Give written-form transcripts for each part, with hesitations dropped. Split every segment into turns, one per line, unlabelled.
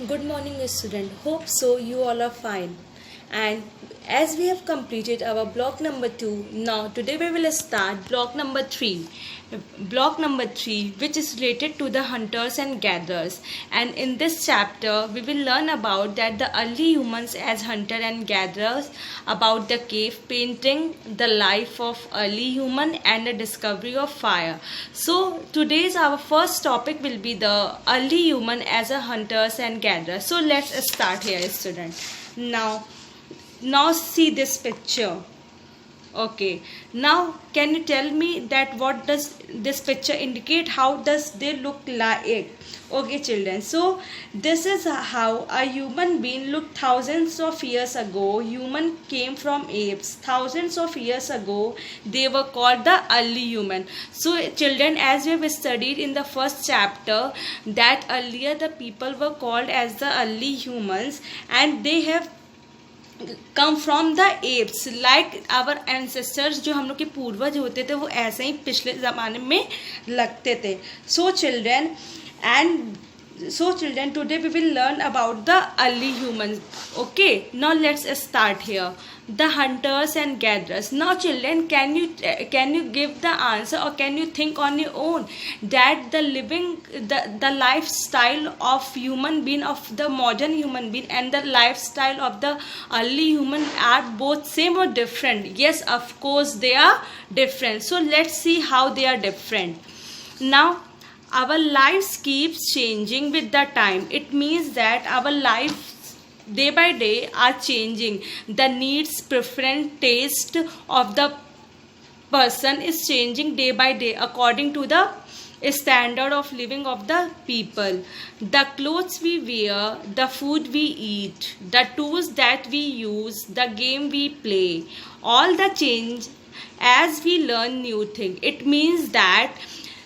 Good morning, student. Hope so you all are fine. And as we have completed our block number 2, now today we will start block number 3. Block number 3, which is related to the hunters and gatherers. And in this chapter, we will learn about that the early humans as hunter and gatherers, about the cave painting, the life of early human, and the discovery of fire. So today's our first topic will be the early human as a hunters and gatherers. So let's start here, student. Now see this picture. Okay, now can you tell me that what does this picture indicate? How does they look like? Okay, children, so this is how a human being looked thousands of years ago. Human came from apes. Thousands of years ago, they were called the early human. So children, as we have studied in the first chapter, that earlier the people were called as the early humans, and they have come from the apes like our ancestors. जो हम लोग के पूर्वज होते थे वो ऐसे ही पिछले ज़माने में लगते थे. सो children, today we will learn about the early humans. Okay, now let's start here. The hunters and gatherers. Now children, can you give the answer, or can you think on your own that the lifestyle of human being, of the modern human being, and the lifestyle of the early human are both same or different? Yes, of course they are different. So let's see how they are different. Now our lives keeps changing with the time. It means that our lives day by day are changing. The needs, preference, taste of the person is changing day by day according to the standard of living of the people. The clothes we wear, the food we eat, the tools that we use, the game we play, all the change as we learn new thing. It means that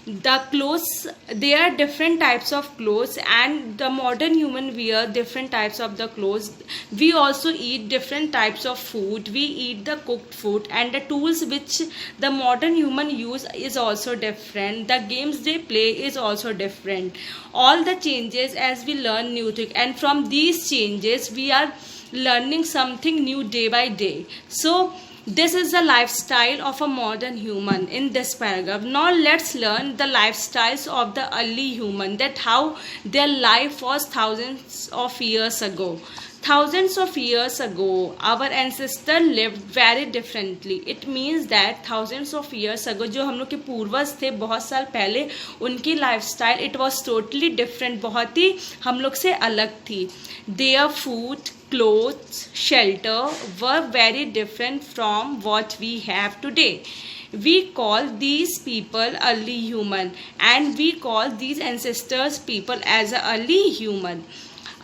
the clothes, there are different types of clothes, and the modern human wear different types of the clothes. We also eat different types of food. We eat the cooked food, and the tools which the modern human use is also different. The games they play is also different. All the changes as we learn new things, and from these changes we are learning something new day by day. So this is the lifestyle of a modern human in this paragraph. Now let's learn the lifestyles of the early human, that how their life was thousands of years ago. Thousands of years ago, our ancestors lived very differently. It means that thousands of years ago, जो हम लोग के पूर्वज थे बहुत साल पहले, उनकी lifestyle it was totally different, बहुत ही हम लोग से अलग थी. Their food, clothes, shelter were very different from what we have today. We call these people early human, and we call these ancestors people as a early human.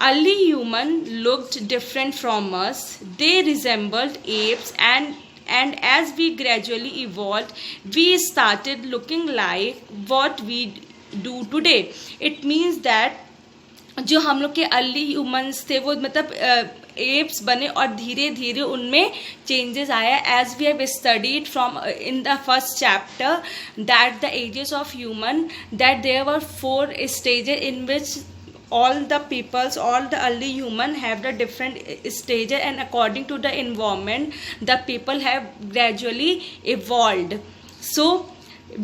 Early human looked different from us. They resembled apes, and as we gradually evolved, we started looking like what we do today. It means that जो हम लोग के early humans थे वो मतलब apps बने, और धीरे धीरे उनमें चेंजेस आया. As we have studied from in the first chapter that the ages of human, that there were 4 stages in which all the peoples, all the early human have the different stages, and according to the environment the people have gradually evolved. So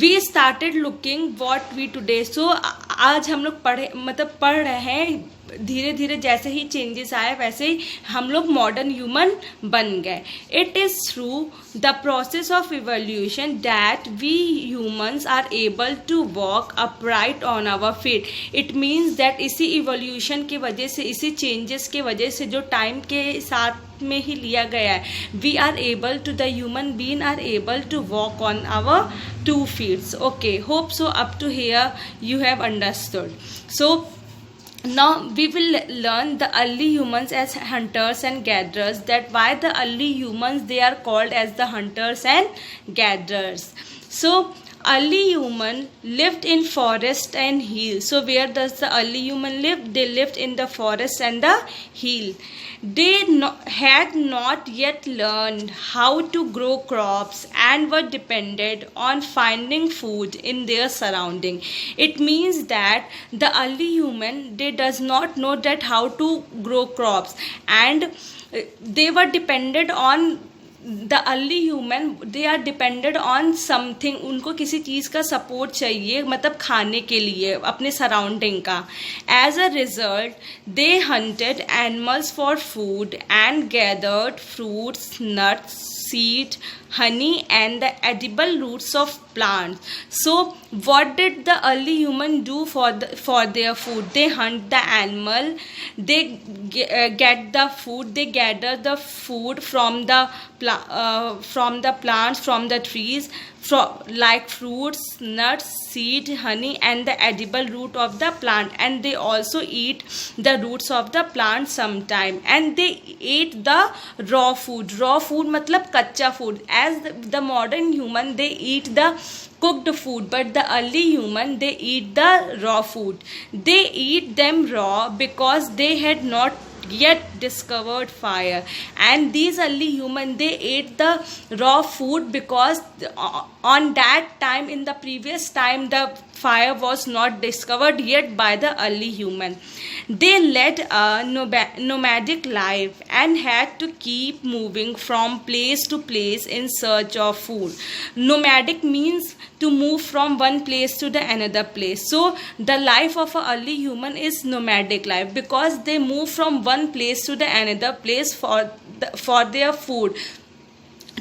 we started looking what we today. So आज हम लोग पढ़ रहे हैं, धीरे धीरे जैसे ही changes आए वैसे ही हम लोग मॉडर्न ह्यूमन बन गए. It is through the process of evolution that we humans are able to walk upright on our feet. It means that इसी इवोल्यूशन की वजह से, इसी चेंजेस की वजह से जो टाइम के साथ में ही लिया गया है, we are able to, the human being are able to walk on our 2 feet. Okay, hope so up to here you have understood. So now we will learn the early humans as hunters and gatherers, that why the early humans they are called as the hunters and gatherers. So early human lived in forest and hill. So where does the early human live? They lived in the forest and the hill. They had not yet learned how to grow crops and were dependent on finding food in their surrounding. It means that the early human, they does not know that how to grow crops, and they were dependent on the early human, they are dependent on something. उनको किसी चीज़ का support चाहिए, मतलब खाने के लिए अपने surrounding का. As a result, they hunted animals for food and gathered fruits, nuts, seed, honey and the edible roots of plants. So what did the early human do for their food? They hunt the animal, they get the food, they gather the food from the plants, from the trees, like fruits, nuts, seed, honey and the edible root of the plant, and they also eat the roots of the plant sometime, and they ate the raw food. Raw food मतलब कच्चा food. As the modern human, they eat the cooked food, but the early human, they eat the raw food. They eat them raw because they had not yet discovered fire, and these early human, they ate the raw food because on that time, in the previous time, the fire was not discovered yet by the early human. They led a nomadic life and had to keep moving from place to place in search of food. Nomadic means to move from one place to the another place. So the life of an early human is nomadic life, because they move from one place to the another place for their food,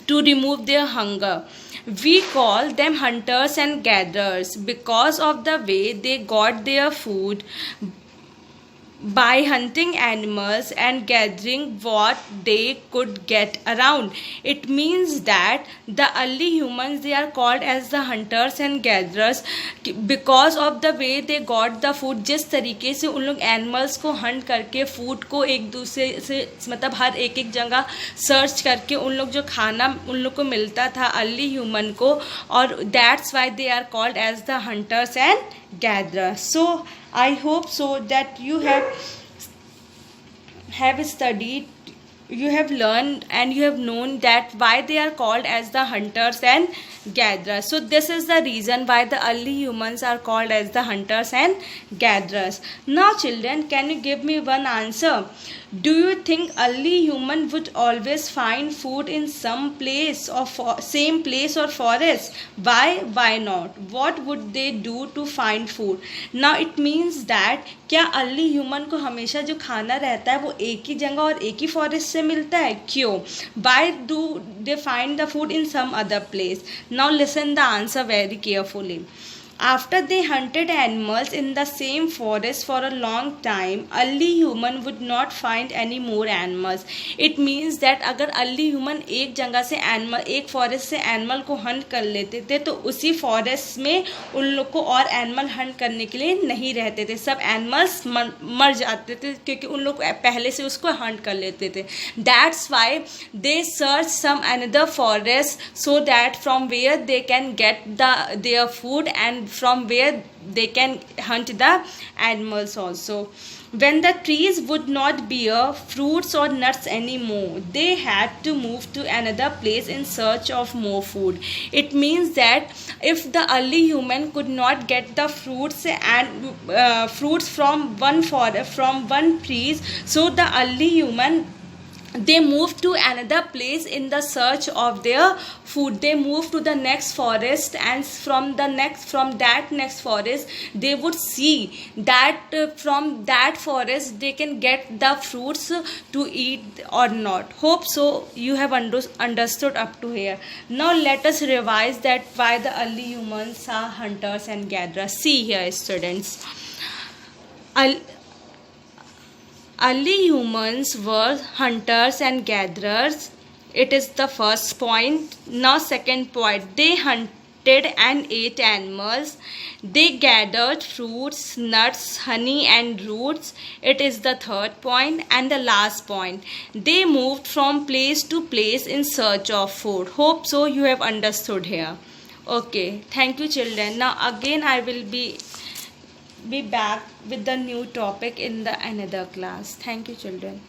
to remove their hunger. We call them hunters and gatherers because of the way they got their food by hunting animals and gathering what they could get around. It means that the early humans, they are called as the hunters and gatherers because of the way they got the food. जिस तरीके से उन लोग animals को Hunt करके food को एक दूसरे से, मतलब हर एक जगह सर्च करके उन लोग जो खाना उन लोग को मिलता था अर्ली ह्यूमन को, और that's why they are called as the hunters and gatherers. So I hope so that you have studied, you have learned and you have known that why they are called as the hunters and gatherers. So this is the reason why the early humans are called as the hunters and gatherers. Now children, can you give me one answer? Do you think early human would always find food in some place or same place or forest? Why? Why not? What would they do to find food? Now it means that क्या early human को हमेशा जो खाना रहता है वो एक ही जगह और एक ही फॉरेस्ट से मिलता है? क्यों? Why do they find the food in some other place? Now listen the answer very carefully. After they hunted animals in the same forest for a long time, early human would not find any more animals. It means that अगर early human एक जगह से animal, एक forest से animal को hunt कर लेते थे, तो उसी forest में उन लोग को और animal hunt करने के लिए नहीं रहते थे. सब animals मर जाते थे क्योंकि उन लोग पहले से उसको hunt कर लेते थे. That's why they search some another forest so that from where they can get their food and from where they can hunt the animals also. When the trees would not bear fruits or nuts anymore, they had to move to another place in search of more food. It means that if the early human could not get the fruits and fruits from one forest, from one trees, so the early human, they moved to another place in the search of their food. They moved to the next forest, and from that next forest they would see that from that forest they can get the fruits to eat or not. Hope so you have understood up to here. Now let us revise that why the early humans are hunters and gatherers. See here students, early humans were hunters and gatherers. It is the first point. Now second point, they hunted and ate animals. They gathered fruits, nuts, honey and roots. It is the third point. And the last point, they moved from place to place in search of food. Hope so you have understood here. Okay, thank you children. Now again I will be back with the new topic in the another class. Thank you children.